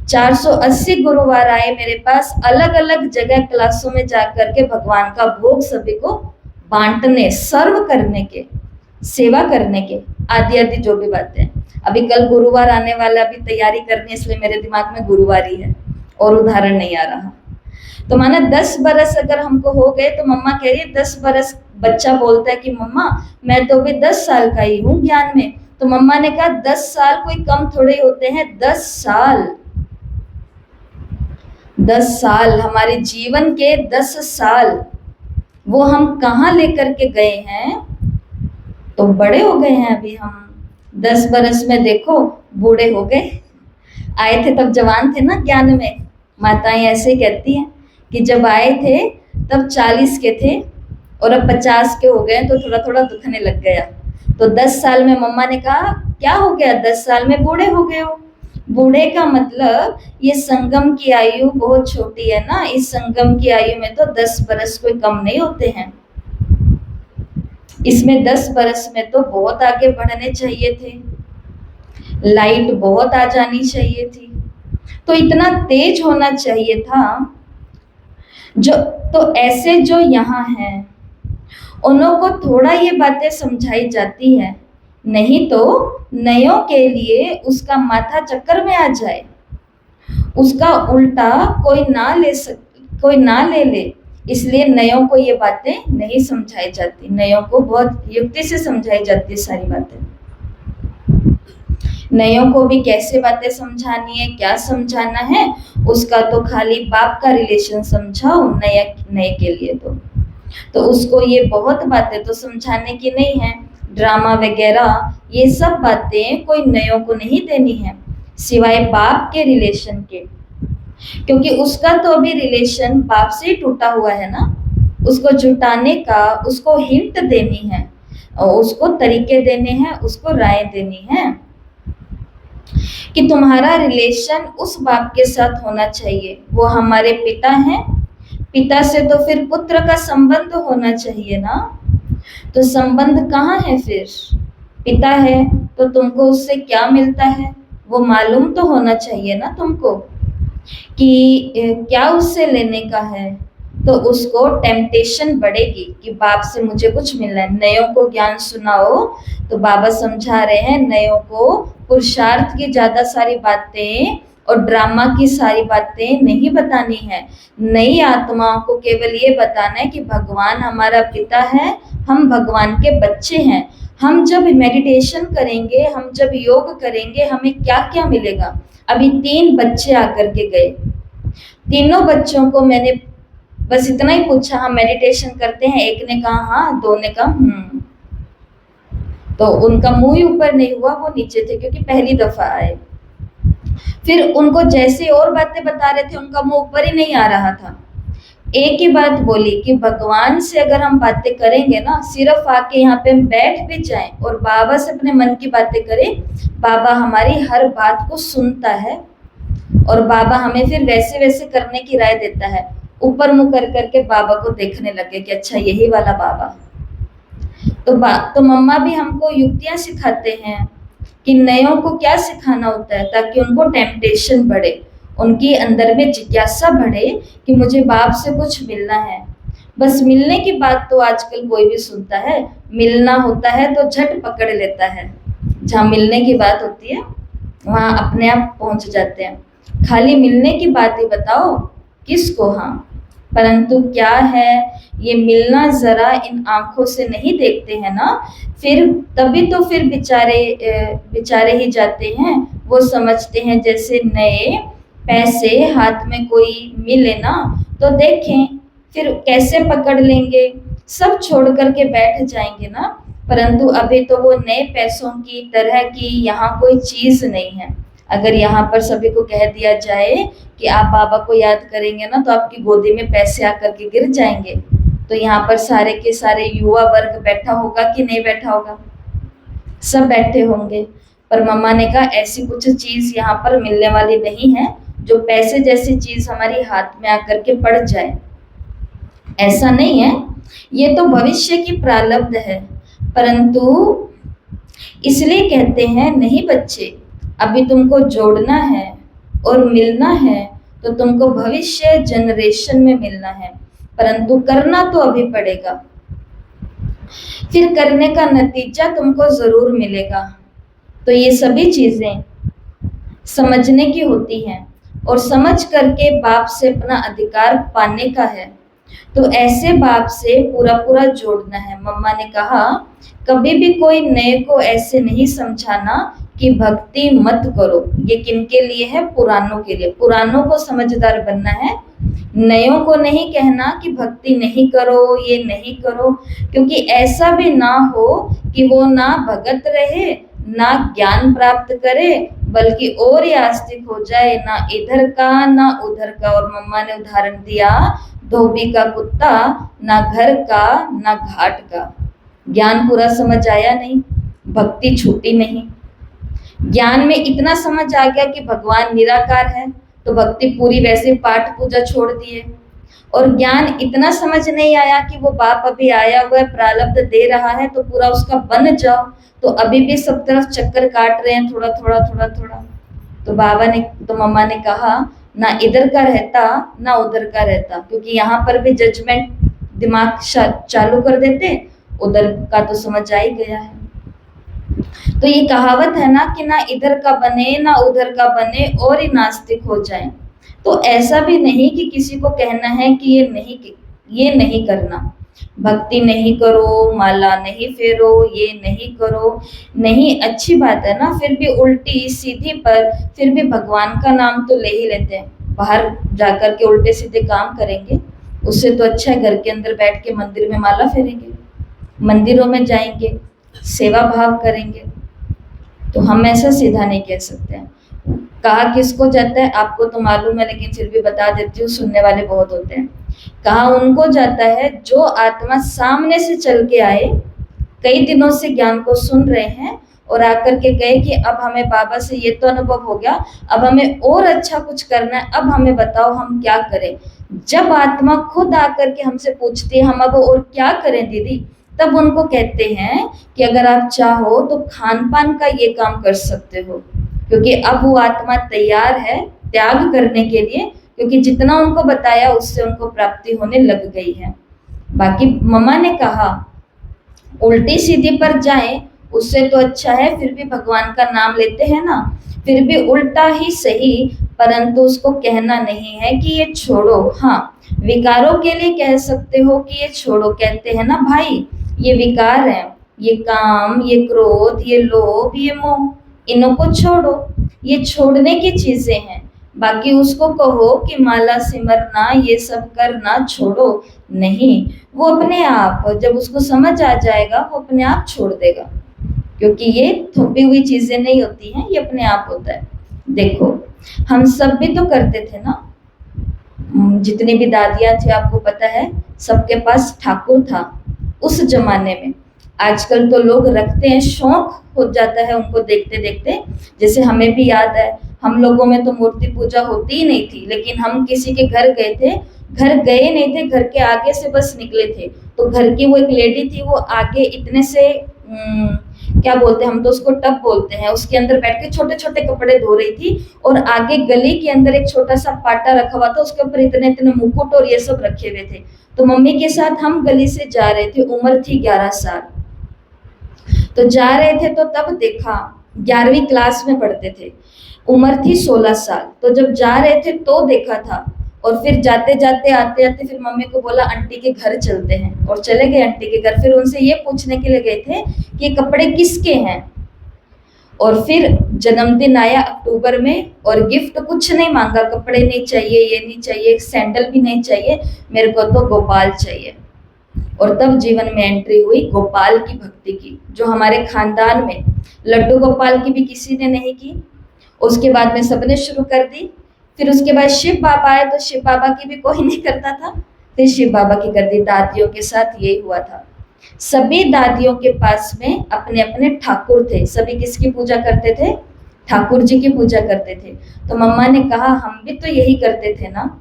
480 गुरुवार आए मेरे पास अलग अलग जगह क्लासों में जाकर के भगवान का भोग सभी को बांटने, सर्व करने के, सेवा करने के, आदि आदि जो भी बातें। अभी कल गुरुवार आने वाला, अभी तैयारी करनी है, इसलिए मेरे दिमाग में गुरुवार ही है और उदाहरण नहीं आ रहा। तो माना 10 बरस अगर हमको हो गए, तो मम्मा कह रही है 10 बरस। बच्चा बोलता है कि मम्मा मैं तो अभी 10 साल का ही हूँ ज्ञान में। तो मम्मा ने कहा 10 साल कोई कम थोड़े होते हैं। 10 साल हमारे जीवन के 10 साल वो हम कहाँ लेकर के गए हैं? तो बड़े हो गए हैं अभी हम। 10 बरस में देखो बूढ़े हो गए। आए थे तब जवान थे ना ज्ञान में। माताएं ऐसे कहती हैं कि जब आए थे तब 40 के थे और अब 50 के हो गए, तो थोड़ा थोड़ा दुखने लग गया। तो 10 साल में मम्मा ने कहा क्या हो गया? 10 साल में बूढ़े हो गए हो। बूढ़े का मतलब ये संगम की आयु बहुत छोटी है ना। इस संगम की आयु में तो 10 बरस कोई कम नहीं होते हैं। इसमें 10 बरस में तो बहुत आगे बढ़ने चाहिए थे, लाइट बहुत आ जानी चाहिए थी, तो इतना तेज होना चाहिए था। जो तो ऐसे जो यहाँ हैं उन्हों को थोड़ा ये बातें समझाई जाती है, नहीं तो नयों के लिए उसका माथा चक्कर में आ जाए, उसका उल्टा कोई ना ले। इसलिए नयों को ये बातें नहीं समझाई जाती। नयों को बहुत युक्ति से समझाई जाती है सारी बातें। नयों को भी कैसे बातें समझानी है, क्या समझाना है, उसका तो खाली बाप का रिलेशन समझाओ नए के लिए। तो उसको ये बहुत बातें तो समझाने की नहीं है। ड्रामा वगैरह ये सब बातें कोई नयों को नहीं देनी है, सिवाय बाप के रिलेशन के, क्योंकि उसका तो अभी रिलेशन बाप से ही टूटा हुआ है ना। उसको जुटाने का, उसको हिंट देनी है, और उसको तरीके देने हैं, उसको राय देनी है कि तुम्हारा रिलेशन उस बाप के साथ होना चाहिए। वो हमारे पिता हैं, पिता से तो फिर पुत्र का संबंध होना चाहिए ना। तो संबंध कहाँ है फिर? पिता है तो तुमको उससे क्या मिलता है वो मालूम तो होना चाहिए ना तुमको, कि क्या उससे लेने का है, तो उसको टेम्पटेशन बढ़ेगी कि बाप से मुझे कुछ मिलना है। नयों को ज्ञान सुनाओ, तो बाबा समझा रहे हैं नयों को पुरुषार्थ की ज्यादा सारी बातें और ड्रामा की सारी बातें नहीं बतानी है। नई आत्माओं को केवल ये बताना है कि भगवान हमारा पिता है, हम भगवान के बच्चे हैं। हम जब मेडिटेशन करेंगे, हम जब योग करेंगे, हमें क्या क्या मिलेगा। अभी 3 बच्चे आकर के गए, तीनों बच्चों को मैंने बस इतना ही पूछा, हम मेडिटेशन करते हैं? एक ने कहा हाँ, 2 ने कहा तो उनका मुंह ही ऊपर नहीं हुआ, वो नीचे थे क्योंकि पहली दफा आए। फिर उनको जैसे और बातें बता रहे थे, उनका मुंह ऊपर ही नहीं आ रहा था। एक ही बात बोली कि भगवान से अगर हम बातें करेंगे ना, सिर्फ आके यहाँ पे हम बैठ भी जाएं और बाबा से अपने मन की बातें करें, बाबा हमारी हर बात को सुनता है और बाबा हमें फिर वैसे वैसे करने की राय देता है। ऊपर मुंह कर करके बाबा को देखने लगे कि अच्छा यही वाला बाबा। तो मम्मा भी हमको युक्तियां सिखाते हैं कि नयों को क्या सिखाना होता है, ताकि उनको टेम्पटेशन बढ़े, उनके अंदर में जिज्ञासा बढ़े कि मुझे बाप से कुछ मिलना है। बस मिलने की बात तो आजकल कोई भी सुनता है, मिलना होता है तो झट पकड़ लेता है। जहाँ मिलने की बात होती है वहां अपने आप पहुंच जाते हैं। खाली मिलने की बात ही बताओ किसको, हाँ, परंतु क्या है ये मिलना जरा इन आंखों से नहीं देखते हैं ना, फिर तभी तो फिर बेचारे ही जाते हैं। वो समझते हैं जैसे नए पैसे हाथ में कोई मिले ना तो देखें फिर कैसे पकड़ लेंगे, सब छोड़ करके बैठ जाएंगे ना। परंतु अभी तो वो नए पैसों की तरह की यहाँ कोई चीज नहीं है। अगर यहाँ पर सभी को कह दिया जाए कि आप बाबा को याद करेंगे ना तो आपकी गोदी में पैसे आकर के गिर जाएंगे, तो यहाँ पर सारे के सारे युवा वर्ग बैठा होगा कि नहीं बैठा होगा? सब बैठे होंगे। पर मम्मा ने कहा ऐसी कुछ चीज यहाँ पर मिलने वाली नहीं है जो पैसे जैसी चीज हमारी हाथ में आकर के पड़ जाए। ऐसा नहीं है, ये तो भविष्य की प्रारब्ध है। परंतु इसलिए कहते हैं नहीं बच्चे, अभी तुमको जोड़ना है और मिलना है तो तुमको भविष्य जनरेशन में मिलना है, परंतु करना तो अभी पड़ेगा। फिर करने का नतीजा तुमको जरूर मिलेगा। तो ये सभी चीजें समझने की होती हैं और समझ करके बाप से अपना अधिकार पाने का है। तो ऐसे बाप से पूरा पूरा जोड़ना है। मम्मा ने कहा कभी भी कोई नए को ऐसे नहीं समझाना कि भक्ति मत करो। ये किनके लिए है? पुरानों के लिए। पुरानों को समझदार बनना है, नयों को नहीं कहना कि भक्ति नहीं करो, ये नहीं करो, क्योंकि ऐसा भी ना हो कि वो ना भगत रहे ना ज्ञान प्राप्त करे, बल्कि और ही आस्तिक हो जाए, ना इधर का ना उधर का। और मम्मा ने उदाहरण दिया धोबी का कुत्ता, ना घर का ना घाट का। ज्ञान पूरा समझ आया नहीं, भक्ति छूटी नहीं। ज्ञान में इतना समझ आ गया कि भगवान निराकार है तो भक्ति पूरी वैसे पाठ पूजा छोड़ दिए। और ज्ञान इतना समझ नहीं आया कि वो बाप अभी आया हुआ है, प्रारब्ध दे रहा है तो पूरा उसका बन जाओ, तो अभी भी सब तरफ चक्कर काट रहे हैं, थोड़ा थोड़ा थोड़ा थोड़ा। तो मम्मा ने कहा ना इधर का रहता ना उधर का रहता, क्योंकि यहाँ पर भी जजमेंट दिमाग चालू कर देते, उधर का तो समझ आ ही गया है। तो ये कहावत है ना कि ना इधर का बने ना उधर का बने और ही नास्तिक हो जाए। तो ऐसा भी नहीं कि किसी को कहना है कि ये नहीं करना, भक्ति नहीं करो, माला नहीं फेरो, ये नहीं करो, नहीं, अच्छी बात है ना। फिर भी उल्टी सीधी पर फिर भी भगवान का नाम तो ले ही लेते हैं। बाहर जाकर के उल्टे सीधे काम करेंगे उससे तो अच्छा है घर के अंदर बैठ के मंदिर में माला फेरेंगे, मंदिरों में जाएंगे, सेवा भाव करेंगे। तो हम ऐसा सीधा नहीं कह सकते हैं। कहा किसको जाता है आपको तो मालूम है, लेकिन फिर भी बता देती हूँ, सुनने वाले बहुत होते हैं। कहा उनको जाता है जो आत्मा सामने से चल के आए, कई दिनों से ज्ञान को सुन रहे हैं और आकर के कहे कि अब हमें बाबा से ये तो अनुभव हो गया, अब हमें और अच्छा कुछ करना है, अब हमें बताओ हम क्या करें। जब आत्मा खुद आकर के हमसे पूछती है हम अब और क्या करें दीदी, तब उनको कहते हैं कि अगर आप चाहो तो खान पान का ये काम कर सकते हो, क्योंकि अब वो आत्मा तैयार है त्याग करने के लिए, क्योंकि जितना उनको बताया उससे उनको प्राप्ति होने लग गई है। बाकी मम्मा ने कहा उल्टी सीधी पर जाए उससे तो अच्छा है फिर भी भगवान का नाम लेते हैं ना, फिर भी उल्टा ही सही, परंतु उसको कहना नहीं है कि ये छोड़ो। हाँ, विकारों के लिए कह सकते हो कि ये छोड़ो, कहते हैं ना भाई ये विकार है, ये काम, ये क्रोध, ये लोभ, ये मोह, इन्हों को छोड़ो, ये छोड़ने की चीजें हैं। बाकी उसको कहो कि माला सिमरना ये सब करना छोड़ो, नहीं, वो अपने आप जब उसको समझ आ जाएगा वो अपने आप छोड़ देगा, क्योंकि ये थोपी हुई चीजें नहीं होती हैं, ये अपने आप होता है। देखो हम सब भी तो करते थे ना, जितनी भी दादियां थी आपको पता है सबके पास ठाकुर था उस जमाने में। आजकल तो लोग रखते हैं, शौक हो जाता है उनको देखते देखते। जैसे हमें भी याद है हम लोगों में तो मूर्ति पूजा होती ही नहीं थी, लेकिन हम किसी के घर गए थे, घर गए नहीं थे, घर के आगे से बस निकले थे, तो घर की वो एक लेडी थी, वो आगे इतने से क्या बोलते हैं, हम तो उसको टब बोलते हैं, उसके अंदर बैठ के छोटे छोटे कपड़े धो रही थी, और आगे गली के अंदर एक छोटा सा पाटा रखा हुआ था, उसके ऊपर इतने इतने मुकुट और ये सब रखे हुए थे। तो मम्मी के साथ हम गली से जा रहे थे, उम्र थी 11 साल, तो जा रहे थे तो तब देखा, 11वीं क्लास में पढ़ते थे, उम्र थी 16 साल, तो जब जा रहे थे तो देखा था। और फिर जाते जाते आते आते फिर मम्मी को बोला आंटी के घर चलते हैं, और चले गए आंटी के घर। फिर उनसे ये पूछने के लिए गए थे कि ये कपड़े किसके हैं, और फिर जन्मदिन आया अक्टूबर में, और गिफ्ट कुछ नहीं मांगा, कपड़े नहीं चाहिए, ये नहीं चाहिए, सैंडल भी नहीं चाहिए, मेरे को तो गोपाल चाहिए। और तब जीवन में एंट्री हुई गोपाल की भक्ति की, जो हमारे खानदान में लड्डू गोपाल की भी किसी ने नहीं की, उसके बाद में सबने शुरू कर दी। फिर उसके बाद शिव बाबा आए तो शिव बाबा की भी कोई नहीं करता था, फिर शिव बाबा की कर दी। दादियों के साथ यही हुआ था, सभी दादियों के पास में अपने अपने ठाकुर थे, सभी किसकी पूजा करते थे, ठाकुर जी की पूजा करते थे। तो मम्मा ने कहा हम भी तो यही करते थे ना,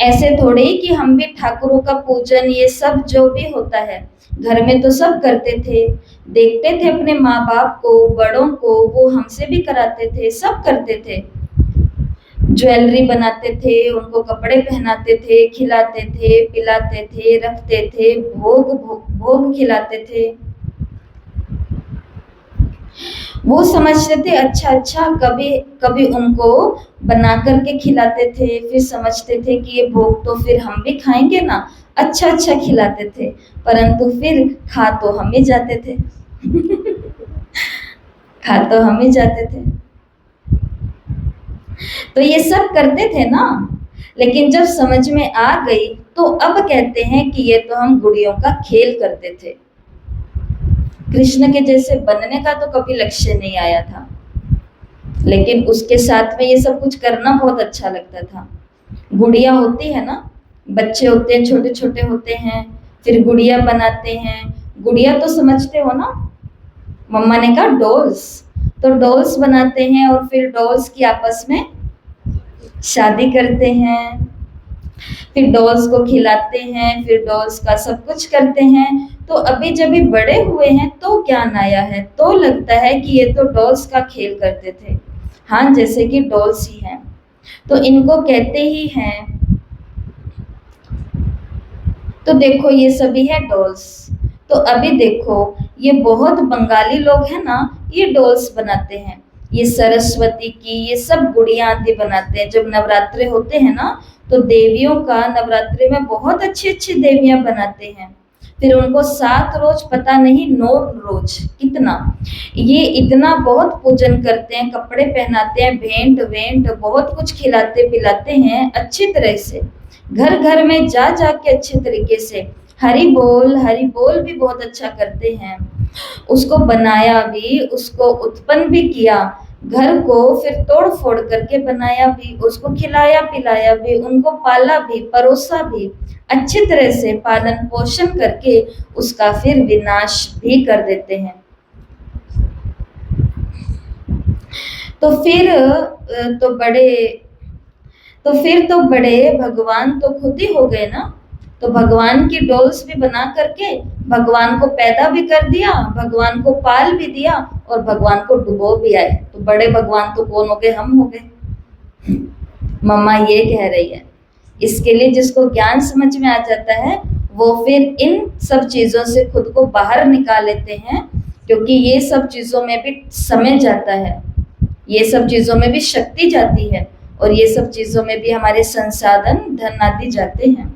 ऐसे थोड़े ही कि हम भी ठाकुरों का पूजन ये सब जो भी होता है घर में तो सब करते थे, देखते थे अपने माँ बाप को, बड़ों को, वो हमसे भी कराते थे, सब करते थे, ज्वेलरी बनाते थे, उनको कपड़े पहनाते थे, खिलाते थे, पिलाते थे, रखते थे, भोग खिलाते थे। वो समझते थे अच्छा अच्छा, कभी कभी उनको बना करके खिलाते थे, फिर समझते थे कि ये भोग तो फिर हम भी खाएंगे ना, अच्छा अच्छा खिलाते थे, परंतु फिर खा तो हम ही जाते थे खा तो हम ही जाते थे। तो ये सब करते थे ना, लेकिन जब समझ में आ गई तो अब कहते हैं कि ये तो हम गुड़ियों का खेल करते थे, कृष्ण के जैसे बनने का तो कभी लक्ष्य नहीं आया था, लेकिन उसके साथ में ये सब कुछ करना बहुत अच्छा लगता था। गुड़िया होती है ना, बच्चे होते हैं, छोटे छोटे होते हैं, फिर गुड़िया बनाते हैं। गुड़िया तो समझते हो ना, मम्मा ने कहा डॉल्स, तो डॉल्स बनाते हैं, और फिर डॉल्स की आपस में शादी करते हैं, फिर डॉल्स को खिलाते हैं, फिर डॉल्स का सब कुछ करते हैं। तो अभी जब ये बड़े हुए हैं तो ज्ञान आया है, तो लगता है कि ये तो डॉल्स का खेल करते थे। हाँ, जैसे कि डॉल्स ही हैं, तो इनको कहते ही हैं। तो देखो ये सभी है डॉल्स। तो अभी देखो ये बहुत बंगाली लोग हैं ना, ये डॉल्स बनाते हैं, ये सरस्वती की ये सब गुड़िया आदि बनाते हैं। जब नवरात्रे होते हैं ना, तो देवियों का नवरात्रे में बहुत अच्छी अच्छी देवियां बनाते हैं। फिर उनको 7 रोज, पता नहीं 9 रोज कितना, ये इतना बहुत पूजन करते हैं, कपड़े पहनाते हैं, भेंट वेंट बहुत कुछ खिलाते पिलाते हैं अच्छी तरह से, घर घर में जा जाके अच्छे तरीके से हरि बोल भी बहुत अच्छा करते हैं। उसको बनाया भी, उसको उत्पन्न भी किया, घर को फिर तोड़ फोड़ करके बनाया भी, उसको खिलाया पिलाया भी, उनको पाला भी, परोसा भी, अच्छी तरह से पालन पोषण करके उसका फिर विनाश भी कर देते हैं। तो फिर तो बड़े भगवान तो खुद ही हो गए ना। तो भगवान की डॉल्स भी बना करके भगवान को पैदा भी कर दिया, भगवान को पाल भी दिया, और भगवान को डुबो भी आए। तो बड़े भगवान तो कौन हो गए, हम हो गए। मम्मा ये कह रही है। इसके लिए जिसको ज्ञान समझ में आ जाता है वो फिर इन सब चीजों से खुद को बाहर निकाल लेते हैं, क्योंकि ये सब चीजों में भी समय जाता है, ये सब चीजों में भी शक्ति जाती है, और ये सब चीजों में भी हमारे संसाधन धन आदि जाते हैं।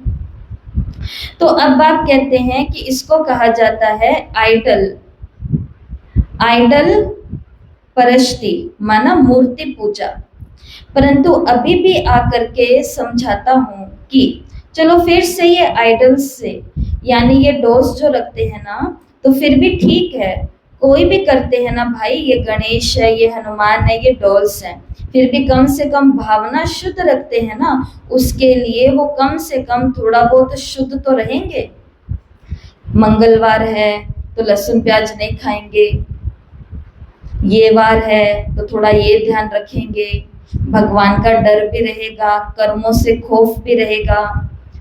तो अब आप कहते हैं कि इसको कहा जाता है आइडल। आइडल परस्ती माना मूर्ति पूजा। परंतु अभी भी आकर के समझाता हूं कि चलो फिर से ये आइडल्स से, यानी ये डॉल्स जो रखते हैं ना, तो फिर भी ठीक है, कोई भी करते हैं ना भाई, ये गणेश है, ये हनुमान है, ये डॉल्स हैं, फिर भी कम से कम भावना शुद्ध रखते हैं ना, उसके लिए वो कम से कम थोड़ा बहुत शुद्ध तो रहेंगे। मंगलवार है तो लहसुन प्याज नहीं खाएंगे, ये वार है तो थोड़ा ये ध्यान रखेंगे, भगवान का डर भी रहेगा, कर्मों से खौफ भी रहेगा,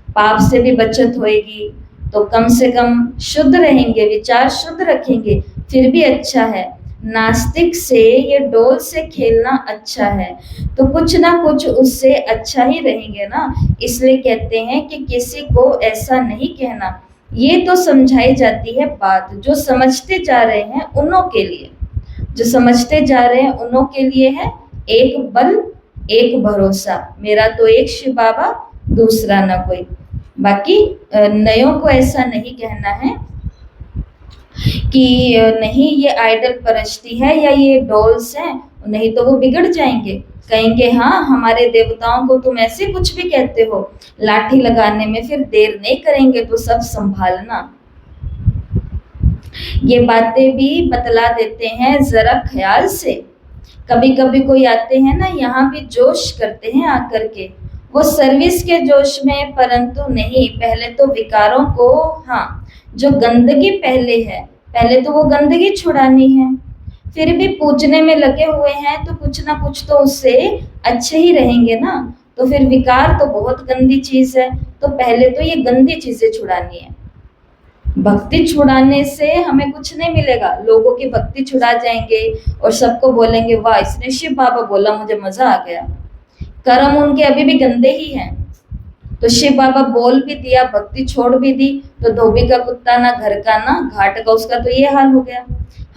पाप से भी बचत होएगी, तो कम से कम शुद्ध रहेंगे, विचार शुद्ध रखेंगे, फिर भी अच्छा है। नास्तिक से ये डोल से खेलना अच्छा है, तो कुछ ना कुछ उससे अच्छा ही रहेंगे ना। इसलिए कहते हैं कि किसी को ऐसा नहीं कहना। ये तो समझाई जाती है बात, जो समझते जा रहे हैं उन्हों के लिए, जो समझते जा रहे हैं उन्हों के लिए है एक बल एक भरोसा, मेरा तो एक शिव बाबा दूसरा ना कोई। बाकी नयों को ऐसा नहीं कहना है कि नहीं ये आइडल परस्ती है या ये डॉल्स हैं, नहीं तो वो बिगड़ जाएंगे, कहेंगे हाँ हमारे देवताओं को तुम ऐसे कुछ भी कहते हो, लाठी लगाने में फिर देर नहीं करेंगे, तो सब संभालना। ये बातें भी बतला देते हैं जरा ख्याल से। कभी कभी कोई आते हैं ना, यहाँ भी जोश करते हैं आकर के, वो सर्विस के जोश में, परंतु नहीं, पहले तो विकारों को, हाँ जो गंदगी पहले है, पहले तो वो गंदगी छुड़ानी है, फिर भी पूजने में लगे हुए हैं तो कुछ ना कुछ तो उससे अच्छे ही रहेंगे ना। तो फिर विकार तो बहुत गंदी चीज है, तो पहले तो ये गंदी चीजें छुड़ानी है। भक्ति छुड़ाने से हमें कुछ नहीं मिलेगा, लोगों की भक्ति छुड़ा जाएंगे और सबको बोलेंगे वाह इसने शिव बाबा बोला मुझे मजा आ गया, कर्म उनके अभी भी गंदे ही हैं। तो शिव बाबा बोल भी दिया, भक्ति छोड़ भी दी, तो धोबी का कुत्ता ना घर का ना घाट का, उसका तो ये हाल हो गया।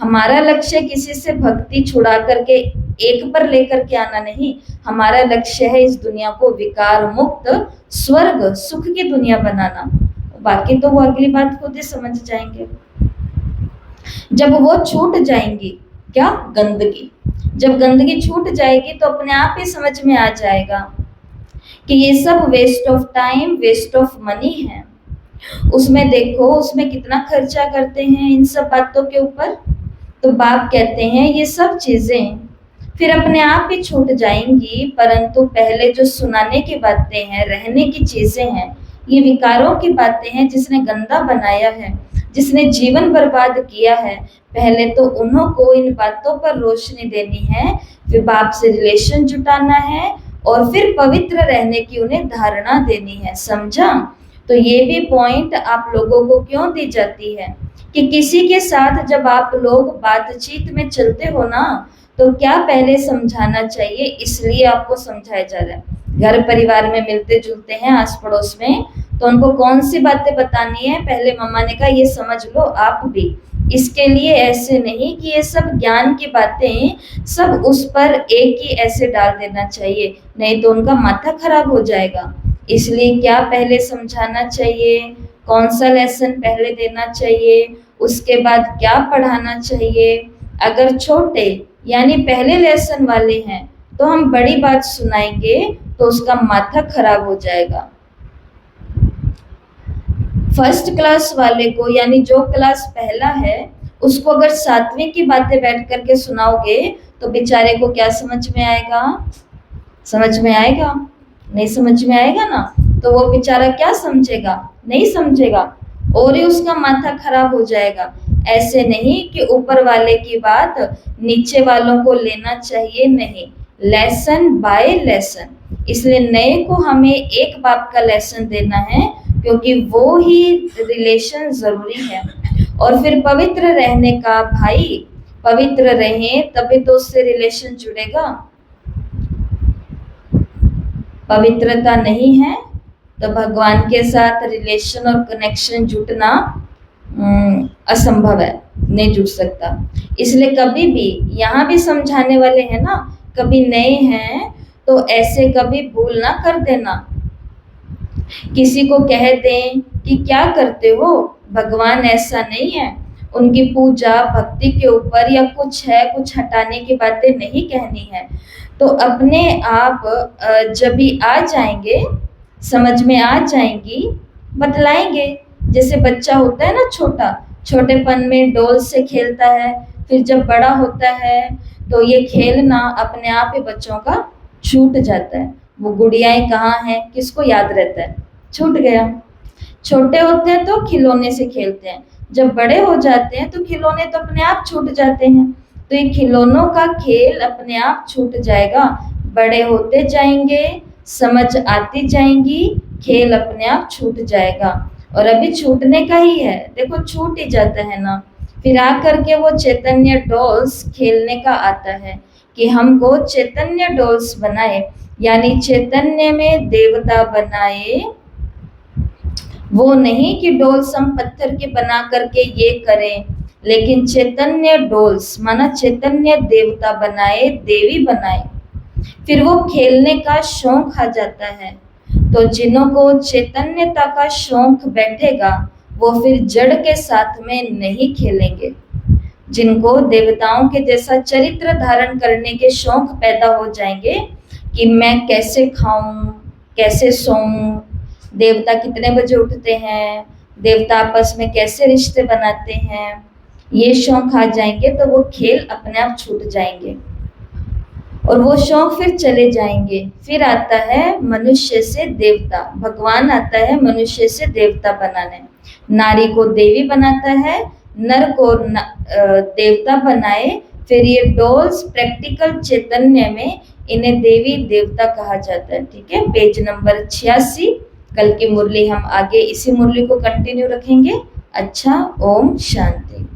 हमारा लक्ष्य किसी से भक्ति छुड़ा करके एक पर लेकर के आना नहीं, हमारा लक्ष्य है इस दुनिया को विकार मुक्त स्वर्ग सुख की दुनिया बनाना। बाकी तो वो अगली बात खुद ही समझ जाएंगे। जब वो छूट जाएंगी, क्या गंदगी, जब गंदगी छूट जाएगी तो अपने आप ही समझ में आ जाएगा कि ये सब waste of time waste of money है। उसमें देखो उसमें कितना खर्चा करते हैं इन सब बातों के ऊपर। तो बाप कहते हैं ये सब चीजें फिर अपने आप ही छूट जाएंगी, परंतु पहले जो सुनाने की बातें हैं, रहने की चीजें हैं, ये विकारों की बातें हैं, जिसने गंदा बनाया है, जिसने जीवन बर्बाद किया है, पहले तो उन्हों को इन बातों पर रोशनी देनी है, फिर बाप से रिलेशन जुटाना है, और फिर पवित्र रहने की उन्हें धारणा देनी है। समझा? तो ये भी पॉइंट आप लोगों को क्यों दी जाती है कि किसी के साथ जब आप लोग बातचीत में चलते हो ना, तो क्या पहले समझाना चाहिए, इसलिए आपको समझाया जा रहा है। घर परिवार में मिलते जुलते हैं आस पड़ोस में, तो उनको कौन सी बातें बतानी है, पहले मम्मा ने कहा ये समझ लो आप भी। इसके लिए ऐसे नहीं कि ये सब ज्ञान की बातें सब उस पर एक ही ऐसे डाल देना चाहिए, नहीं तो उनका माथा खराब हो जाएगा। इसलिए क्या पहले समझाना चाहिए, कौन सा लेसन पहले देना चाहिए, उसके बाद क्या पढ़ाना चाहिए। अगर छोटे यानी पहले लेसन वाले हैं तो हम बड़ी बात सुनाएंगे तो उसका माथा खराब हो जाएगा। फर्स्ट क्लास वाले को यानी जो क्लास पहला है उसको अगर 7वीं की बातें बैठ करके सुनाओगे तो बेचारे को क्या समझ में आएगा? समझ में आएगा? नहीं समझ में आएगा ना, तो वो बेचारा क्या समझेगा? नहीं समझेगा और ही उसका माथा खराब हो जाएगा। ऐसे नहीं कि ऊपर वाले की बात नीचे वालों को लेना चाहिए, नहीं, लेसन बाय लेसन। इसलिए नए को हमें एक बाप का लेसन देना है, क्योंकि वो ही रिलेशन जरूरी है। और फिर पवित्र रहने का, भाई पवित्र रहें तभी तो उससे रिलेशन जुड़ेगा। पवित्रता नहीं है तो भगवान के साथ रिलेशन और कनेक्शन जुटना असंभव है, नहीं जुट सकता। इसलिए कभी भी, यहाँ भी समझाने वाले हैं ना, कभी नए हैं तो ऐसे कभी भूल ना कर देना। किसी को कह दें कि क्या करते हो, भगवान ऐसा नहीं है। उनकी पूजा भक्ति के ऊपर या कुछ है, कुछ हटाने की बातें नहीं कहनी है। तो अपने आप जब भी आ जाएंगे, समझ में आ जाएंगी, बतलाएंगे। जैसे बच्चा होता है ना छोटा, छोटेपन में डॉल से खेलता है, फिर जब बड़ा होता है तो ये खेलना अपने आप ही बच्चों का छूट जाता है। वो गुड़ियाएं कहाँ हैं, किसको याद रहता है, छूट गया। छोटे होते हैं तो खिलौने से खेलते हैं, जब बड़े हो जाते हैं तो खिलौने तो अपने आप छूट जाते हैं। तो ये खिलौनों का खेल अपने आप छूट जाएगा, बड़े होते जाएंगे, समझ आती जाएंगी, खेल अपने आप छूट जाएगा। और अभी छूटने का ही है, देखो छूट ही जाता है ना। फिर आकर के वो चैतन्य डॉल्स खेलने का आता है कि हमको चैतन्य डॉल्स बनाए, यानी चैतन्य में देवता बनाए। वो नहीं कि डॉल्स हम पत्थर के बना करके ये करें, लेकिन चैतन्य डॉल्स माना चैतन्य देवता बनाए, देवी बनाए। फिर वो खेलने का शौक आ जाता है। तो जिन्हों को चैतन्यता का शौक बैठेगा वो फिर जड़ के साथ में नहीं खेलेंगे। जिनको देवताओं के जैसा चरित्र धारण करने के शौक पैदा हो जाएंगे कि मैं कैसे खाऊं, कैसे सोऊं, देवता कितने बजे उठते हैं, देवता आपस में कैसे रिश्ते बनाते हैं, ये शौक आ जाएंगे तो वो खेल अपने आप छूट जाएंगे और वो शौक फिर चले जाएंगे। फिर आता है मनुष्य से देवता, भगवान आता है मनुष्य से देवता बनाने। नारी को देवी बनाता है, नर को देवता बनाए। फिर ये डॉल्स प्रैक्टिकल चैतन्य में इन्हें देवी देवता कहा जाता है। ठीक है, पेज नंबर 86। कल की मुरली हम आगे इसी मुरली को कंटिन्यू रखेंगे। अच्छा, ओम शांति।